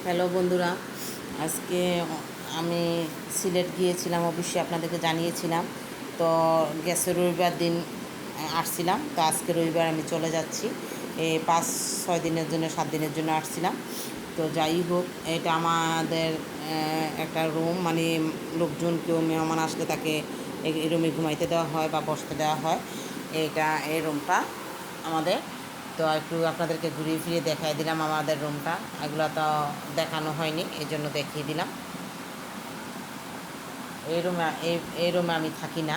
Hello বন্ধুরা, আজকে আমি সিলেট গিয়েছিলাম, অবশ্যই আপনাদেরকে জানিয়েছিলাম। তো গেছে রবিবার দিন আসছিলাম, তো আজকে রবিবার আমি চলে যাচ্ছি। এই 5-6 দিনের জন্য, 7 দিনের জন্য আসছিলাম। তো যাই হোক, এটা আমাদের একটা রুম, মানে লোকজন কেউ মেহমান আসলে তাকে এই রুমে ঘুমাইতে দেওয়া হয় বা বসতে দেওয়া হয়। এই রুমটা আমাদের। তো একটু আপনাদেরকে ঘুরিয়ে ফিরিয়ে দেখাই দিলাম আমাদের রুমটা। এগুলো তো দেখানো হয়নি, এই জন্য দেখিয়ে দিলাম। এই রুমে আমি থাকি না,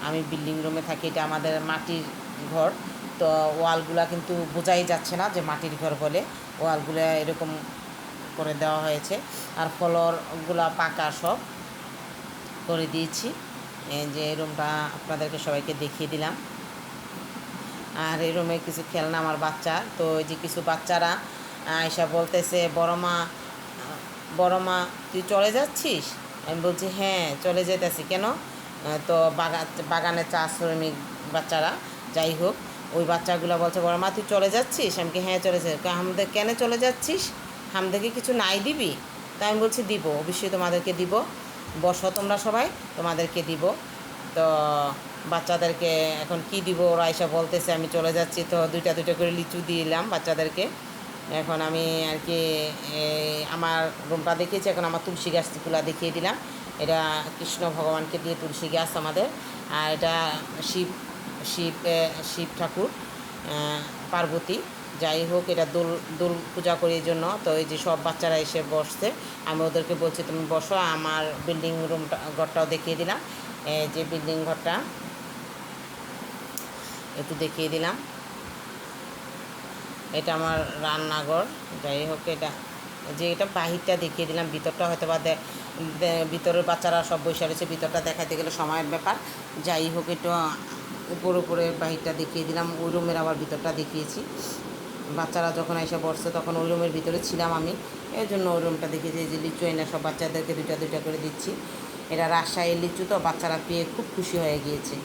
আমি বিল্ডিং রুমে থাকি। এটা আমাদের মাটির ঘর। তো ওয়ালগুলা কিন্তু বোঝাই যাচ্ছে না যে মাটির ঘর বলে। ওয়ালগুলো এরকম করে দেওয়া হয়েছে, আর ফ্লোরগুলা পাকা সব করে দিয়েছি। এই যে এই রুমটা আপনাদেরকে সবাইকে দেখিয়ে দিলাম। আর এই রুমে কিছু খেলনা আমার বাচ্চা। তো ওই যে কিছু বাচ্চারা আয়সা বলতেছে, বড় মা তুই চলে যাচ্ছিস? আমি বলছি হ্যাঁ চলে যেতেছি। কেন? তো বাগানে চা শ্রমিক বাচ্চারা, যাই হোক, ওই বাচ্চাগুলো বলছে বড় মা তুই চলে যাচ্ছিস? আমি কি হ্যাঁ চলে যাচ্ছি। আমাদের কেন চলে যাচ্ছিস? আমাদেরকে কিছু নাই দিবি? তা আমি বলছি দিব, অবশ্যই তোমাদেরকে দিব, বসো তোমরা সবাই, তোমাদেরকে দিব। তো বাচ্চাদেরকে এখন কি দিব, ওরা এসে বলতেছে আমি চলে যাচ্ছি। তো দুইটা দুইটা করে লিচু দিলাম বাচ্চাদেরকে। এখন আমি আর কি আমার রুমটা দেখিয়েছি, এখন আমার তুলসী গাছগুলো দেখিয়ে দিলাম। এটা কৃষ্ণ ভগবানকে দিয়ে তুলসী গাছ আমাদের। আর এটা শিব শিব শিব ঠাকুর, পার্বতী। যাই হোক, এটা দোল দোল পূজা করি এই জন্য। তো এই যে সব বাচ্চারা এসে বসছে, আমি ওদেরকে বলছি তুমি বসো। আমার বিল্ডিং রুমটা ঘরটাও দেখিয়ে দিলাম। এই যে বিল্ডিং ঘরটা একটু দেখিয়ে দিলাম। এটা আমার রান্নাঘর। যাই হোক, এটা বাহিরটা দেখিয়ে দিলাম, ভিতরটা হয়তো বা ভিতরের বাচ্চারা সব বসে রয়েছে, ভিতরটা দেখাতে গেলে সময়ের ব্যাপার। যাই হোক, একটু উপরে বাহিরটা দেখিয়ে দিলাম। ওই রুমের আবার ভিতরটা দেখিয়েছি। বাচ্চারা যখন এসে বসছে তখন ওই রুমের ভিতরে ছিলাম আমি, এই জন্য ওই রুমটা দেখিয়েছি। এই যে লিচু এনে সব বাচ্চাদেরকে দুইটা দুইটা করে দিচ্ছি। এটা রাজশাহীর লিচু, তো বাচ্চারা পেয়ে খুব খুশি হয়ে গিয়েছে।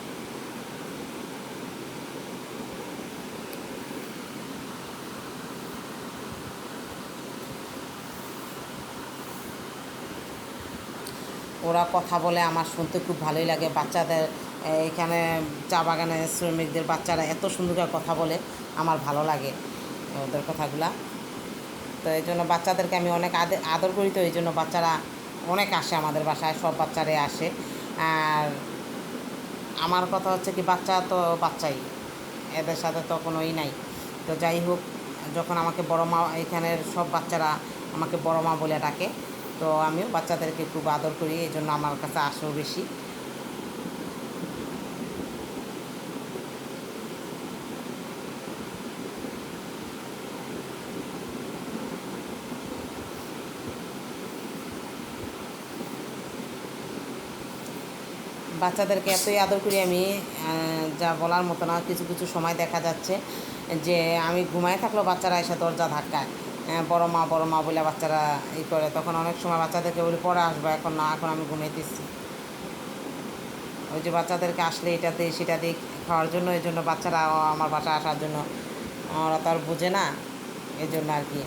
ওরা কথা বলে, আমার শুনতে খুব ভালোই লাগে। বাচ্চাদের এখানে চা বাগানের শ্রমিকদের বাচ্চারা এত সুন্দর করে কথা বলে, আমার ভালো লাগে ওদের কথাগুলা। তো এই জন্য বাচ্চাদেরকে আমি অনেক আদর করি। তো এই জন্য বাচ্চারা অনেক আসে আমাদের বাসায়, সব বাচ্চারাই আসে। আর আমার কথা হচ্ছে কি, বাচ্চা তো বাচ্চাই, এদের সাথে তো কোনো নাই। তো যাই হোক, যখন আমাকে বড় মা, এখানের সব বাচ্চারা আমাকে বড় মা বলে ডাকে, তো আমিও বাচ্চাদেরকে খুব আদর করি, এই জন্য আমার কাছে আসেও বেশি। বাচ্চাদেরকে এতই আদর করি আমি, যা বলার মতো না। কিছু কিছু সময় দেখা যাচ্ছে যে আমি ঘুমায় থাকলেও বাচ্চারা এসে দরজা ধাক্কায়, বড় মা বলে বাচ্চারা করে। তখন অনেক সময় বাচ্চাদেরকে বলি পরে আসবো, এখন না, এখন আমি ঘুমাইতেছি। ওই যে বাচ্চাদেরকে আসলে এটা দিই সেটা দিই খাওয়ার জন্য, এই জন্য বাচ্চারা আমার বাসায় আসার জন্য, ওরা তো আর বোঝে না, এই জন্য আর কি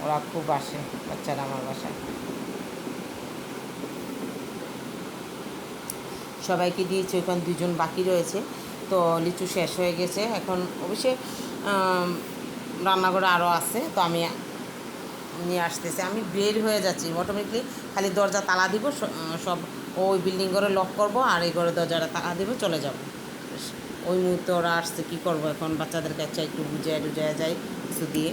ওরা খুব আসে বাচ্চারা আমার বাসায়। সবাইকে দিয়েছি, ওখান 2জন বাকি রয়েছে। তো লিচু শেষ হয়ে গেছে, এখন অবশ্যই রান্নাঘরে আরও আছে, তো আমি নিয়ে আসতেছি। আমি বের হয়ে যাচ্ছি অটোমেটিকলি, খালি দরজা তালা দিব, সব ওই বিল্ডিং ঘরে লক করব, আর এই ঘরে দরজাটা তালা দিব, চলে যাব। ওই মুহূর্তে ওরা আসছে, কী করবো এখন, বাচ্চাদের কাছে একটু বুঝে টুঝে যায় কিছু দিয়ে।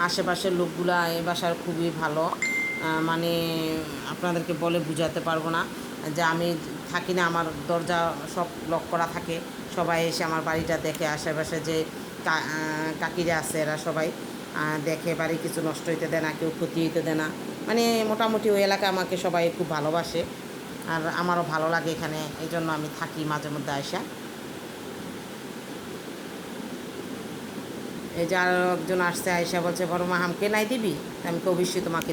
আশেপাশের লোকগুলা এই বাসার খুবই ভালো, মানে আপনাদেরকে বলে বুঝাতে পারবো না যে আমি থাকি না, আমার দরজা সব লক করা থাকে। সবাই এসে আমার বাড়িটা দেখে, আশেপাশে যে কাকিরা আছে এরা সবাই দেখে, বাড়ি কিছু নষ্ট হইতে দেয় না, কেউ ক্ষতি হইতে দেয় না। মানে মোটামুটি ওই এলাকা আমাকে সবাই খুব ভালোবাসে, আর আমারও ভালো লাগে এখানে, এই জন্য আমি থাকি মাঝে মধ্যে আসা। এই যে আরও একজন আসছে, আয়সা বলছে বড় মা হামকে নাই দিবি? আমি তো অবশ্যই তোমাকে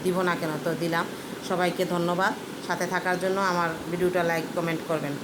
দিব না কেন, তো দিলাম। সবাইকে ধন্যবাদ সাথে থাকার জন্য। আমার ভিডিওটা লাইক কমেন্ট করবেন।